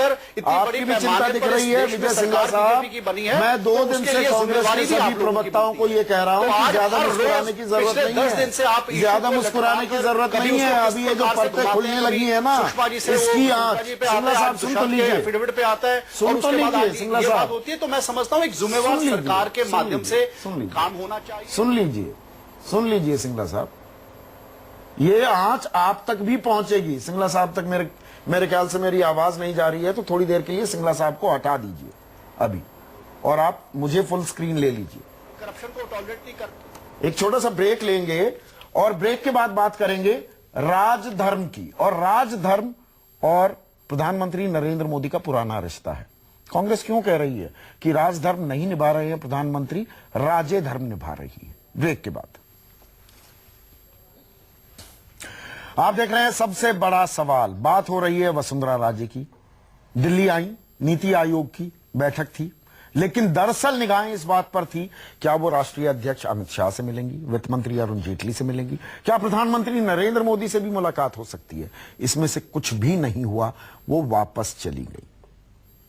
आपकी भी चिंता दिख रही है विजय सिंगला साहब। मैं 2 दिन से कांग्रेस के सभी प्रवक्ताओं को ये कह रहा हूँ कि ज्यादा मुस्कुराने की जरूरत नहीं है, ज्यादा मुस्कुराने की जरूरत नहीं है। अभी ये जो परतें खुलने लगी है ना, इसकी आंच, सिंगला साहब सुन तो लीजिए, एफिडेविट पे आता है, सुन तो लीजिए सिंगला साहब होती है। तो मैं समझता हूँ एक जिम्मेवार सरकार के माध्यम से काम होना चाहिए। सुन लीजिए सिंगला साहब, ये आंच आप तक भी पहुंचेगी। सिंगला साहब तक मेरे ख्याल से मेरी आवाज नहीं जा रही है, तो थोड़ी देर के लिए सिंगला साहब को हटा दीजिए अभी, और आप मुझे फुल स्क्रीन ले लीजिए। करप्शन को टॉलरेट नहीं करते। एक छोटा सा ब्रेक लेंगे और ब्रेक के बाद बात करेंगे राजधर्म की। और राजधर्म और प्रधानमंत्री नरेंद्र मोदी का पुराना रिश्ता है। कांग्रेस क्यों कह रही है कि राजधर्म नहीं निभा रहे हैं प्रधानमंत्री, राजे धर्म निभा रही है? ब्रेक के बाद आप देख रहे हैं सबसे बड़ा सवाल। बात हो रही है वसुंधरा राजे की। दिल्ली आई, नीति आयोग की बैठक थी, लेकिन दरअसल निगाहें इस बात पर थी, क्या वो राष्ट्रीय अध्यक्ष अमित शाह से मिलेंगी, वित्त मंत्री अरुण जेटली से मिलेंगी, क्या प्रधानमंत्री नरेंद्र मोदी से भी मुलाकात हो सकती है? इसमें से कुछ भी नहीं हुआ, वो वापस चली गई।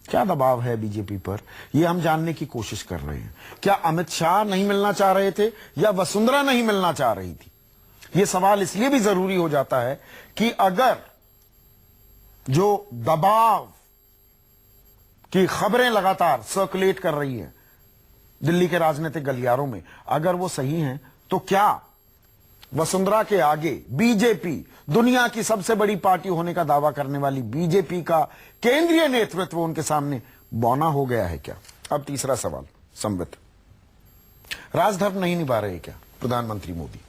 क्या दबाव है बीजेपी पर, ये हम जानने की कोशिश कर रहे हैं। क्या अमित शाह नहीं मिलना चाह रहे थे या वसुंधरा नहीं मिलना चाह रही थी? ये सवाल इसलिए भी जरूरी हो जाता है कि अगर जो दबाव की खबरें लगातार सर्कुलेट कर रही हैं दिल्ली के राजनीतिक गलियारों में, अगर वो सही हैं, तो क्या वसुंधरा के आगे बीजेपी, दुनिया की सबसे बड़ी पार्टी होने का दावा करने वाली बीजेपी का केंद्रीय नेतृत्व उनके सामने बौना हो गया है क्या? अब तीसरा सवाल संबित, राजधर्म नहीं निभा रहे क्या प्रधानमंत्री मोदी?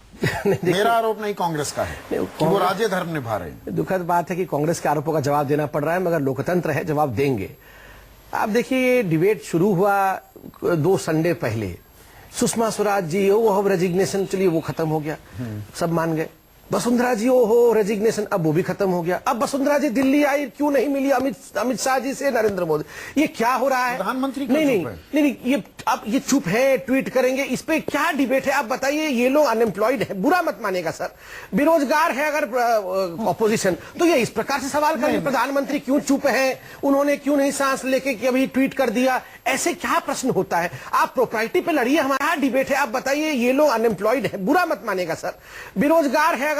मेरा आरोप नहीं, कांग्रेस का है कि वो राज्य धर्म निभा रहे हैं। दुखद बात है कि कांग्रेस के आरोपों का जवाब देना पड़ रहा है, मगर लोकतंत्र है, जवाब देंगे। आप देखिए, ये डिबेट शुरू हुआ 2 संडे पहले, सुषमा स्वराज जी वो रेजिग्नेशन, चलिए वो खत्म हो गया, सब मान गए। वसुंधरा जी हो रेजिग्नेशन, अब वो भी खत्म हो गया। अब वसुंधरा जी दिल्ली आई, क्यों नहीं मिली अमित शाह जी से, नरेंद्र मोदी। ये क्या हो रहा है? प्रधानमंत्री नहीं, ये अब ये चुप है, ट्वीट करेंगे, इस पे क्या डिबेट है? आप बताइए। ये लोग अनएम्प्लॉयड है, बुरा मत मानेगा सर, बेरोजगार है अगर ऑपोजिशन, तो ये इस प्रकार से सवाल करेंगे प्रधानमंत्री क्यों चुप है, उन्होंने क्यों नहीं सांस लेके कि अभी ट्वीट कर दिया, ऐसे क्या प्रश्न होता है? आप प्रोप्राइटी पे लड़िए, हमारा डिबेट है। आप बताइए, ये लोग अनएम्प्लॉयड है, बुरा मत मानेगा सर, बेरोजगार है अगर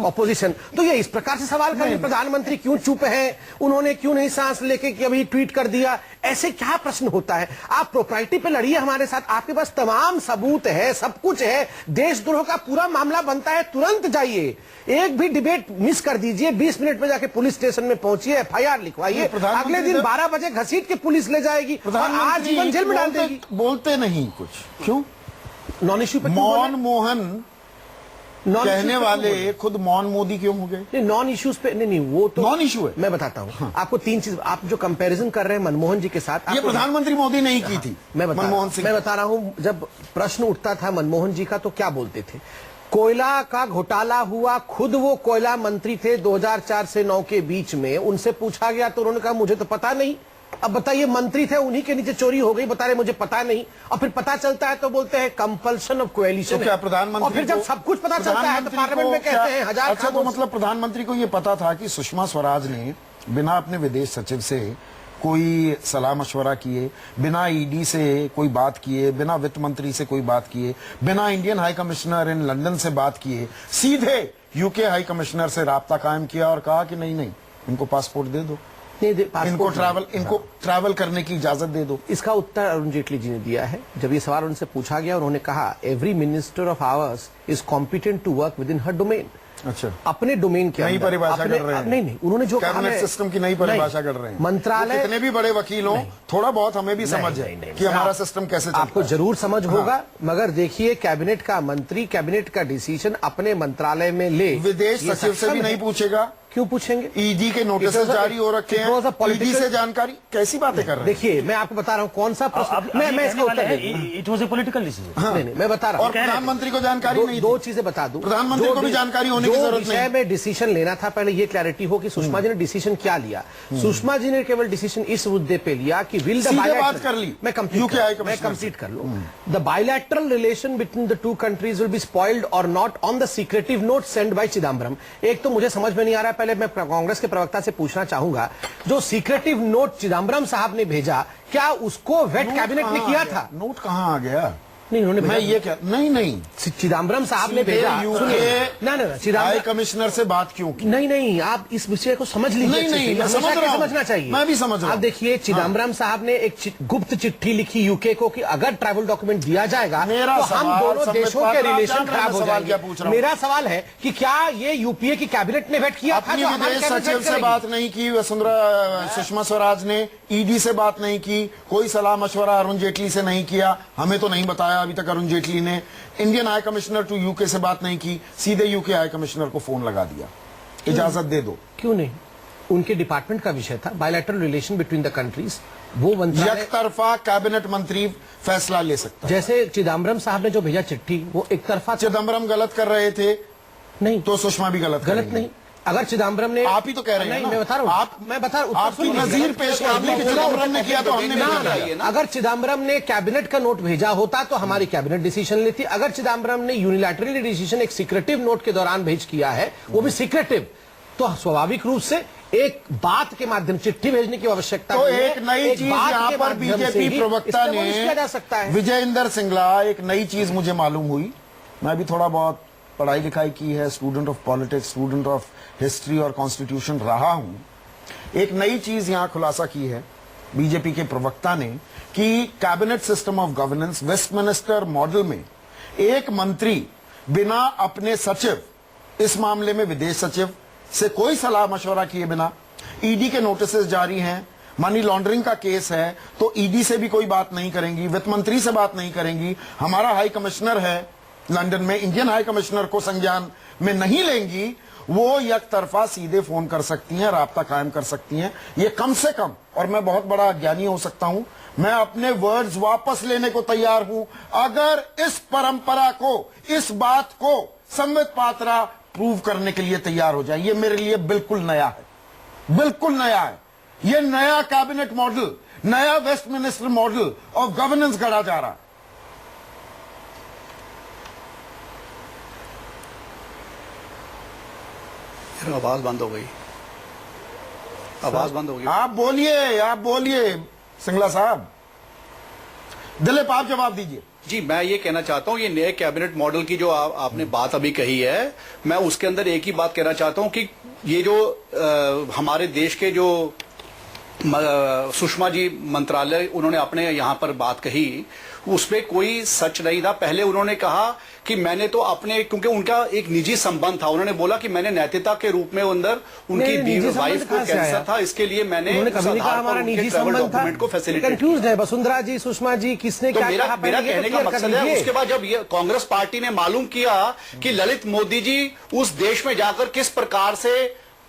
ऑपोजिशन, तो ये इस प्रकार से सवाल करेंगे प्रधानमंत्री क्यों चुप है, उन्होंने क्यों नहीं सांस लेके कि अभी ट्वीट कर दिया, ऐसे क्या प्रश्न होता है? आप प्रोप्राइटी पे लड़िए हमारे साथ, आपके पास तमाम सबूत है, सब कुछ है, देशद्रोह का पूरा मामला बनता है, तुरंत जाइए, एक भी डिबेट मिस कर दीजिए, 20 मिनट में जाके पुलिस स्टेशन में पहुंचिए, FIR लिखवाइए, अगले दिन 12 बजे घसीट के पुलिस ले जाएगी और आजीवन जेल में डाल देगी। बोलते नहीं कुछ, क्यों? नॉन इश्यू पे मोहन कहने वाले खुद मौन मोदी क्यों हो गए? नहीं, नॉन इश्यूज पे नहीं, वो तो नॉन इश्यू है। मैं बताता हूँ आपको 3 चीज। आप जो कंपैरिजन कर रहे हैं मनमोहन जी के साथ, ये प्रधानमंत्री मोदी नहीं की थी। मनमोहन सिंह, मैं बता रहा हूँ, जब प्रश्न उठता था मनमोहन जी का तो क्या बोलते थे? कोयला का घोटाला हुआ, खुद वो कोयला मंत्री थे 2004 से 9 के बीच में, उनसे पूछा गया तो उन्होंने कहा मुझे तो पता नहीं। अब बताइए, मंत्री थे, उन्हीं के नीचे चोरी हो गई, बता रहे मुझे पता नहीं, और फिर पता चलता है तो बोलते हैं कंपल्शन ऑफ कोएलिशन। तो क्या प्रधानमंत्री, और फिर जब सब कुछ पता चलता है तो पार्लियामेंट में कहते हैं हजार। अच्छा, तो मतलब प्रधानमंत्री को ये पता था कि सुषमा स्वराज ने बिना अपने विदेश सचिव से कोई सलाह मशवरा किए, बिना ईडी से कोई बात किए, बिना वित्त मंत्री से कोई बात किए, बिना Indian high commissioner in London से बात किए, सीधे यूके हाई कमिश्नर से राब्ता कायम किया और कहा कि नहीं, इनको पासपोर्ट दे दो, इनको ट्रैवल करने की इजाजत दे दो। इसका उत्तर अरुण जेटली जी ने दिया है। जब ये सवाल उनसे पूछा गया, उन्होंने कहा every minister of ours is competent to work within हर डोमेन। अच्छा, अपने डोमेन के नई परिभाषा कर रहे हैं। नहीं, उन्होंने जो कैबिनेट सिस्टम की नई परिभाषा कर रहे हैं। मंत्रालय, कितने भी बड़े वकील हों, थोड़ा बहुत हमें भी समझ है कि हमारा सिस्टम कैसे चलता है। आपको जरूर समझ होगा, मगर देखिए, कैबिनेट का मंत्री कैबिनेट का डिसीजन अपने मंत्रालय में ले, विदेश सचिव से भी नहीं पूछेगा। क्यों पूछेंगे? ईडी के नोटिस जारी हो रखे हैं, ईडी से जानकारी, कैसी बातें कर रहे हैं? देखिए, मैं आपको बता रहा हूँ कौन सा प्रश्न, मैं इसका उत्तर it was a political decision. नहीं, मैं बता रहा हूँ। और प्रधानमंत्री को जानकारी नहीं, 2 चीजें बता दूं, प्रधानमंत्री को भी जानकारी होने की जरूरत नहीं। में डिसीजन लेना था, पहले ये क्लैरिटी हो कि सुषमा जी ने डिसीजन क्या लिया। सुषमा जी ने केवल डिसीजन इस मुद्दे पे लिया कि विल द बात कर ली, मैं कंप्लीट कर लूं। The bilateral relation between the 2 countries will be spoiled और not on the secretive note send by Chidambaram. एक तो मुझे समझ में नहीं आ रहा है, पहले मैं कांग्रेस के प्रवक्ता से पूछना चाहूंगा, जो सीक्रेटिव नोट चिदम्बरम साहब ने भेजा, क्या उसको वेट कैबिनेट ने किया था? नोट कहां आ गया? नहीं, उन्होंने मैं ये क्या, नहीं, चिदम्बरम साहब ने भेजा। ना, हाई कमिश्नर से बात क्यों की? नहीं, आप इस विषय को समझ लीजिए। नहीं, मैं समझ रहा हूं, समझना चाहिए, मैं भी समझ रहा हूं। आप देखिए, चिदम्बरम साहब ने एक गुप्त चिट्ठी लिखी यूके को कि अगर ट्रैवल डॉक्यूमेंट दिया जाएगा तो हम दोनों देशों के रिलेशन खराब हो जाएंगे। मेरा सवाल है कि क्या ये यूपीए की कैबिनेट ने वेट किया था? विदेश सचिव से बात नहीं की वसुंधरा, सुषमा स्वराज ने ईडी से बात नहीं की, कोई सलाह मशवरा अरुण जेटली से नहीं किया, हमें तो नहीं बताया अभी तक अरुण जेटली ने। Indian high commissioner to UK से बात नहीं की, सीधे यूके हाई कमिश्नर को फोन लगा दिया, इजाजत दे दो। क्यों नहीं? उनके डिपार्टमेंट का विषय था, bilateral relation between the countries, वो एक तरफा कैबिनेट मंत्री फैसला ले सकता है। जैसे चिदम्बरम साहब ने जो भेजा चिट्ठी, वो एक तरफा। चिदम्बरम गलत कर रहे थे नहीं, तो सुषमा भी गलत नहीं। अगर चिदम्बरम ने, आप ही तो कह रहे हैं, मैं बता रहा हूं, मैं बता रहा हूं, आपकी नजीर पेश करने की चिदम्बरम ने किया तो हमने भी। अगर चिदम्बरम ने कैबिनेट का नोट भेजा होता तो हमारी कैबिनेट डिसीजन लेती। अगर चिदम्बरम ने यूनिलैटरली डिसीजन एक सीक्रेटिव नोट के दौरान भेज किया है, वो भी सीक्रेटिव, तो स्वाभाविक रूप से एक बात के माध्यम, चिट्ठी भेजने की आवश्यकता तो एक नई चीज यहाँ पर बीजेपी प्रवक्ता ने, जा सकता है। विजय इंदर सिंगला, एक नई चीज मुझे मालूम हुई, मैं भी थोड़ा बहुत पढ़ाई लिखाई की है, student of politics, student of history और कॉन्स्टिट्यूशन रहा हूं। एक नई चीज यहां खुलासा की है बीजेपी के प्रवक्ता ने कि cabinet system of governance Westminster model में एक मंत्री बिना अपने सचिव, इस मामले में विदेश सचिव से कोई सलाह मशवरा किए बिना, ईडी के नोटिस जारी हैं, मनी लॉन्ड्रिंग का केस है तो ईडी से भी कोई बात नहीं करेंगी, वित्त मंत्री से बात नहीं करेंगी, हमारा हाई कमिश्नर है लंदन में, इंडियन हाई कमिश्नर को संज्ञान में नहीं लेंगी, वो एक तरफा सीधे फोन कर सकती हैं, राब्ता कायम कर सकती हैं। ये कम से कम, और मैं बहुत बड़ा ज्ञानी हो सकता हूं, मैं अपने वर्ड्स वापस लेने को तैयार हूं अगर इस परंपरा को, इस बात को संबित पात्रा प्रूव करने के लिए तैयार हो जाए। ये मेरे लिए बिल्कुल नया है, बिल्कुल नया है। ये नया कैबिनेट मॉडल, नया वेस्टमिनिस्टर मॉडल ऑफ गवर्नेंस गढ़ा जा रहा है। आवाज बंद हो गई, आवाज बंद हो गई। आप बोलिए सिंगला साहब। दिलीप आप जवाब दीजिए। जी, मैं ये कहना चाहता हूं, ये नए कैबिनेट मॉडल की जो आपने बात अभी कही है, मैं उसके अंदर एक ही बात कहना चाहता हूं कि ये जो हमारे देश के जो सुषमा जी मंत्रालय उन्होंने अपने यहां पर बात कही, उसमें कोई सच नहीं था। पहले उन्होंने कहा कि मैंने तो अपने, क्योंकि उनका एक निजी संबंध था, उन्होंने बोला कि मैंने नैतिकता के रूप में अंदर उनकी वाइफ को कैंसर था, इसके लिए मैंने हमारा निजी संबंध को फैसिलिटेट। कंफ्यूज है वसुंधरा जी, सुषमा जी, किसने तो क्या मेरा कहा? कहने का मकसद है, उसके बाद जब ये कांग्रेस पार्टी ने मालूम किया कि ललित मोदी जी उस देश में जाकर किस प्रकार से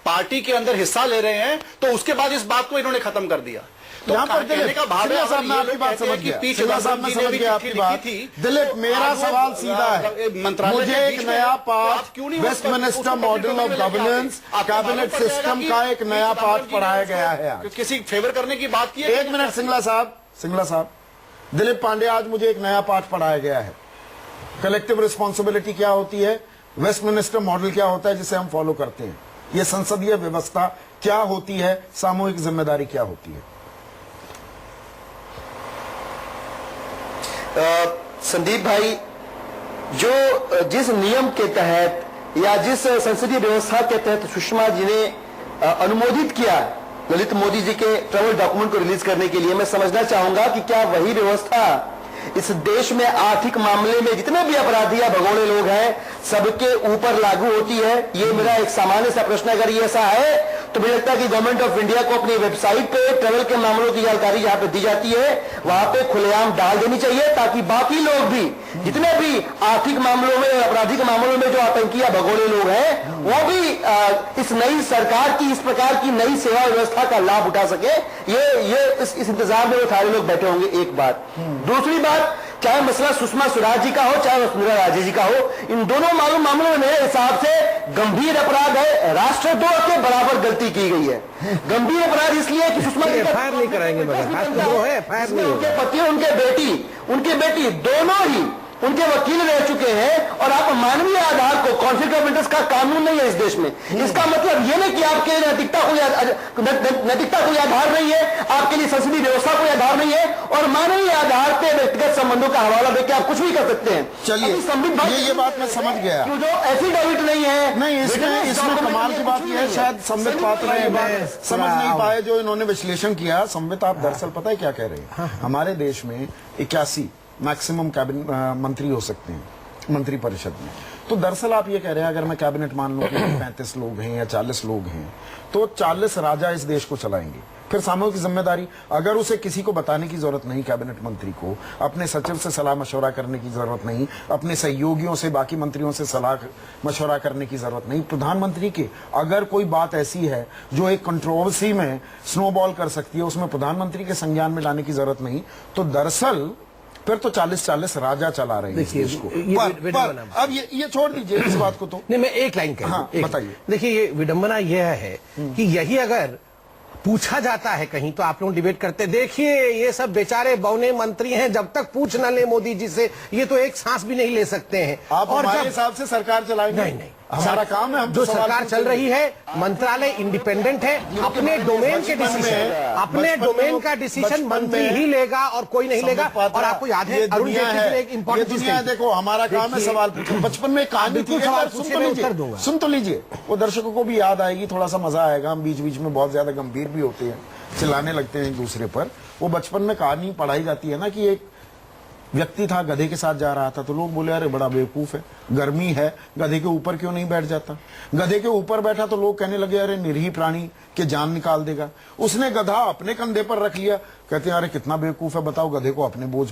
पार्टी के अंदर हिस्सा ले रहे हैं, तो उसके बाद इस बात को इन्होंने खत्म कर दिया। तो यहाँ पर कहने का भाव है, साहब मैं आपकी बात समझ गया, सिंगला साहब मैं समझ गया आपकी बात। दिलीप मेरा सवाल सीधा है, मुझे एक नया पाठ Westminster model of governance cabinet system का एक नया पाठ पढ़ाया गया है। किसी फेवर करने की बात की है। एक मिनट सिंगला साहब, दिलीप पांडे, आज मुझे एक नया पाठ पढ़ाया गया है। कलेक्टिव रिस्पॉन्सिबिलिटी क्या होती है, वेस्टमिनिस्टर मॉडल क्या होता है जिसे हम फॉलो करते हैं, ये संसदीय व्यवस्था क्या होती है, सामूहिक जिम्मेदारी क्या होती है। संदीप भाई, जो जिस नियम के तहत या जिस संसदीय व्यवस्था के तहत सुषमा जी ने अनुमोदित किया ललित मोदी जी के ट्रैवल डॉक्यूमेंट को रिलीज करने के लिए, मैं समझना चाहूंगा कि क्या वही व्यवस्था इस देश में आर्थिक मामले में जितने भी अपराधी या भगोड़े लोग हैं सबके ऊपर लागू होती है? ये मेरा एक सामान्य सा प्रश्न। अगर ये ऐसा है तो मुझे लगता है कि गवर्नमेंट ऑफ इंडिया को अपनी वेबसाइट पे ट्रैवल के मामलों की जानकारी जहां पे दी जाती है वहां पे खुलेआम डाल देनी चाहिए, ताकि बाकी लोग भी, जितने भी आर्थिक मामलों में, आपराधिक मामलों में जो आतंकी या भगोड़े लोग हैं, वो भी इस नई सरकार की, इस प्रकार की नई सेवा व्यवस्था का लाभ उठा सके। इस इंतजार में वो सारे लोग बैठे होंगे। एक बात। दूसरी बात, चाहे मसला सुषमा स्वराज जी का हो, चाहे वसुंधरा राजे जी का हो, इन दोनों मामलों में मेरे हिसाब से गंभीर अपराध है, राष्ट्रद्रोह के बराबर गलती की गई है। गंभीर अपराध इसलिए कि सुषमा जी फायर नहीं कराएंगे, राष्ट्रद्रोह है, फायर नहीं होगा। उनके पति और उनकी बेटी दोनों ही उनके वकील रह चुके हैं, और आप मानवीय आधार को, कॉन्फ्लिक्ट ऑफ इंटरेस्ट का कानून नहीं है इस देश में। इसका मतलब यह नहीं कि आपके नैतिकता कोई आधार नहीं है, आपके लिए संसदीय व्यवस्था कोई आधार नहीं है, और मानवीय आधार पे व्यक्तिगत संबंधों का हवाला देकर आप कुछ भी कर सकते हैं। चलिए, ये बात मैं समझ गया। जो एफिडेविट नहीं है, नहीं, इसमें कमाल की बात यह है, शायद संबित पात्रा ये बात समझ नहीं पाए जो इन्होंने विश्लेषण किया। संबित, आप दरअसल पता है क्या कह रहे हैं, हमारे देश में 81 मैक्सिमम कैबिनेट मंत्री हो सकते हैं मंत्री परिषद में। तो दरअसल आप ये कह रहे हैं, अगर मैं कैबिनेट मान लूं कि 35 लोग हैं या 40 लोग हैं, तो 40 राजा इस देश को चलाएंगे। फिर सामूहिक जिम्मेदारी, अगर उसे किसी को बताने की जरूरत नहीं, कैबिनेट मंत्री को अपने सचिव से सलाह मशवरा करने की जरूरत नहीं, अपने सहयोगियों से, बाकी मंत्रियों से सलाह मशवरा करने की जरूरत नहीं, प्रधानमंत्री के अगर कोई बात ऐसी है जो एक कंट्रोवर्सी में स्नोबॉल कर सकती है, उसमें प्रधानमंत्री के संज्ञान में लाने की जरूरत नहीं। तो दरअसल फिर तो 40 राजा चला रहे हैं इस देश को। अब ये छोड़ दीजिए इस बात को। तो नहीं, मैं एक लाइन कह हाँ, बताइए। देखिए, ये विडंबना यह है कि यही अगर पूछा जाता है कहीं, तो आप लोग डिबेट करते, देखिए ये सब बेचारे बौने मंत्री हैं, जब तक पूछ न ले मोदी जी से ये तो एक सांस भी नहीं ले सकते हैं। आप हमारे हिसाब से सरकार चलाएंगे? नहीं, हमारा काम है, हम जो सरकार चल रही है, मंत्रालय इंडिपेंडेंट है, अपने डोमेन के डिसीजन, अपने डोमेन का डिसीजन मंत्री ही लेगा और कोई नहीं लेगा। और आपको याद है अरुण जेटली ने एक इंपॉर्टेंट चीज कही, देखो हमारा काम है सवाल पूछना। बचपन में कहानी थी, सुन तो लीजिए, वो दर्शकों को भी याद आएगी, थोड़ा सा मजा आएगा। हम बीच बीच में बहुत ज्यादा गंभीर भी होते हैं, चिल्लाने लगते हैं एक दूसरे पर। वो बचपन में कहानी पढ़ाई जाती है ना कि एक व्यक्ति था, गधे के साथ जा रहा था, तो लोग बोले अरे बड़ा बेवकूफ है, गर्मी है, गधे के ऊपर क्यों नहीं बैठ जाता। गधे के ऊपर बैठा तो लोग कहने लगे अरे निरीह प्राणी के जान निकाल देगा। उसने गधा अपने कंधे पर रख लिया, कहते हैं अरे कितना बेवकूफ है, बताओ गधे को अपने बोझ।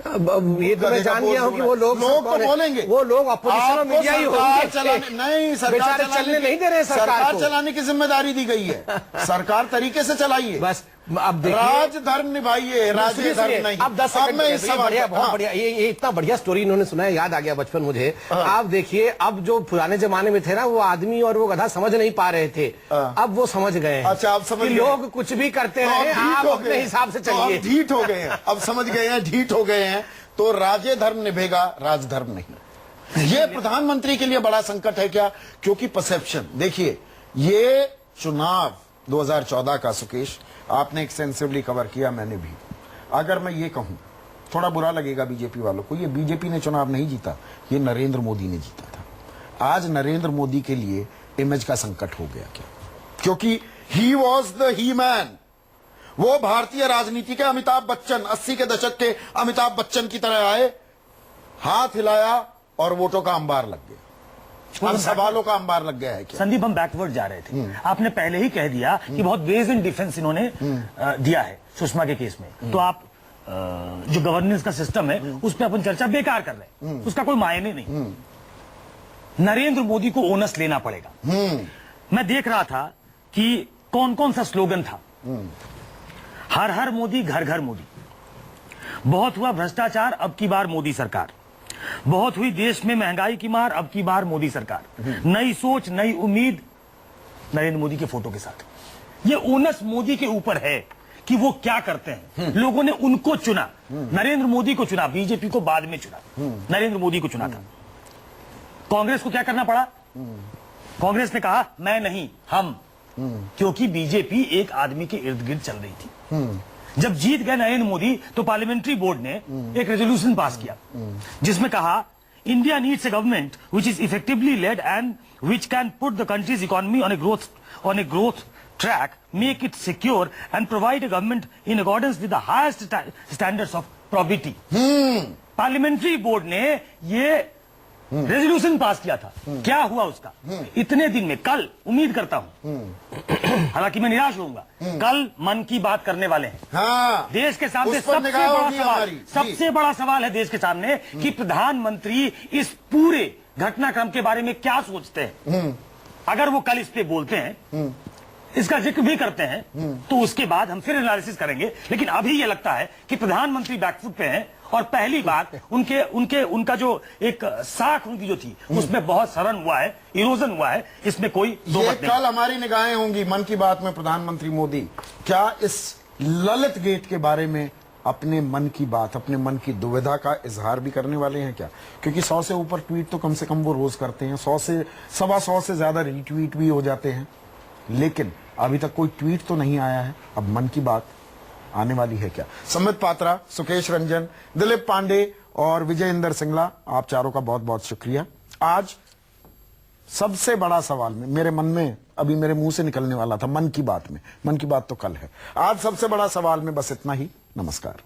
अब ये तो मैं जान गया हूँ कि वो लोग तो बोलेंगे, वो लोग अपोजिशन में मीडिया ही होंगे। नहीं, सरकार चलने नहीं दे रहे, सरकार चलाने की जिम्मेदारी दी गई है, सरकार तरीके से चलाइए, बस अब राजधर्म निभाइए, राज्य धर्म नहीं। अब 10 सेकंड मैं इस सवाल बहुत बढ़िया, ये इतना बढ़िया स्टोरी इन्होंने सुनाया, याद आ गया बचपन मुझे। आप देखिए, अब जो पुराने जमाने में थे ना, वो आदमी और वो गधा समझ नहीं पा रहे थे, अब वो समझ गए हैं। अच्छा, आप समझ गए, लोग कुछ भी करते हैं, आप अपने हिसाब से चलिए। ढीठ हो गए हैं, अब समझ गए हैं, ढीठ हो गए हैं, तो राज्य धर्म निभेगा, राजधर्म नहीं। ये प्रधानमंत्री के लिए बड़ा संकट है क्या? क्योंकि परसेप्शन, देखिए ये चुनाव 2014 का, सुकेश आपने एक्सटेंसिवली कवर किया, मैंने भी। अगर मैं ये कहूं, थोड़ा बुरा लगेगा बीजेपी वालों को, ये बीजेपी ने चुनाव नहीं जीता, ये नरेंद्र मोदी ने जीता था। आज नरेंद्र मोदी के लिए इमेज का संकट हो गया क्या? क्योंकि he was the he man, वो भारतीय राजनीति के अमिताभ बच्चन, 80 के दशक के अमिताभ बच्चन की तरह आए, हाथ हिलाया और वोटों का अंबार लग गया, अब सवालों का अंबार लग गया है क्या? संदीप, हम बैकवर्ड जा रहे थे, आपने पहले ही कह दिया कि बहुत बेस इन डिफेंस इन्होंने दिया है सुषमा के केस में, तो आप जो गवर्नेंस का सिस्टम है उस पर अपन चर्चा बेकार कर रहे हैं, उसका कोई मायने नहीं। नरेंद्र मोदी को ओनस लेना पड़ेगा। मैं देख रहा था कि कौन कौन सा स्लोगन था, हर हर मोदी, घर घर मोदी, बहुत हुआ भ्रष्टाचार, अब की बार मोदी सरकार, बहुत हुई देश में महंगाई की मार, अब की बार मोदी सरकार, नई सोच नई उम्मीद, नरेंद्र मोदी के फोटो के साथ। ये ओनस मोदी के ऊपर है कि वो क्या करते हैं। लोगों ने उनको चुना, नरेंद्र मोदी को चुना, बीजेपी को बाद में चुना, नरेंद्र मोदी को चुना था। कांग्रेस को क्या करना पड़ा? कांग्रेस ने कहा मैं नहीं, हम, क्योंकि बीजेपी एक आदमी के इर्द गिर्द चल रही थी। जब जीत गए नरेंद्र मोदी, तो पार्लियामेंट्री बोर्ड ने एक रेजोल्यूशन पास किया जिसमें कहा India needs a government which is effectively led and which can put the country's economy on a growth track, make it secure and provide a government in accordance with the highest standards of probity. Parliamentary board ने ये resolution pass किया था। क्या हुआ उसका? इतने दिन में, कल उम्मीद करता हूं, हालांकि मैं निराश होऊंगा, कल मन की बात करने वाले हैं। हाँ, देश के सामने सबसे बड़ा सवाल है देश के सामने कि प्रधानमंत्री इस पूरे घटनाक्रम के बारे में क्या सोचते हैं। अगर वो कल इस पे बोलते हैं, इसका जिक्र भी करते हैं, तो उसके बाद हम फिर एनालिसिस करेंगे। लेकिन अभी ये लगता है कि प्रधानमंत्री बैकफुट पे हैं, और पहली बात उनका जो एक साख उनकी जो थी उसमें बहुत सड़न हुआ है, इरोजन हुआ है, इसमें कोई दो मत नहीं। कल हमारी निगाहें होंगी मन की बात में प्रधानमंत्री मोदी क्या इस ललित गेट के बारे में अपने मन की बात, अपने मन की दुविधा का इजहार भी करने वाले हैं क्या? क्योंकि 100 से ऊपर ट्वीट तो कम से कम वो रोज करते हैं, 100 से 125 से ज्यादा रीट्वीट भी हो जाते हैं, लेकिन अभी तक कोई ट्वीट तो नहीं आया है। अब मन की बात आने वाली है क्या? संबित पात्रा, सुकेश रंजन, दिलीप पांडे और विजय इंदर सिंगला, आप चारों का बहुत बहुत शुक्रिया। आज सबसे बड़ा सवाल में मेरे मन में अभी मेरे मुंह से निकलने वाला था मन की बात में, मन की बात तो कल है। आज सबसे बड़ा सवाल में बस इतना ही। नमस्कार।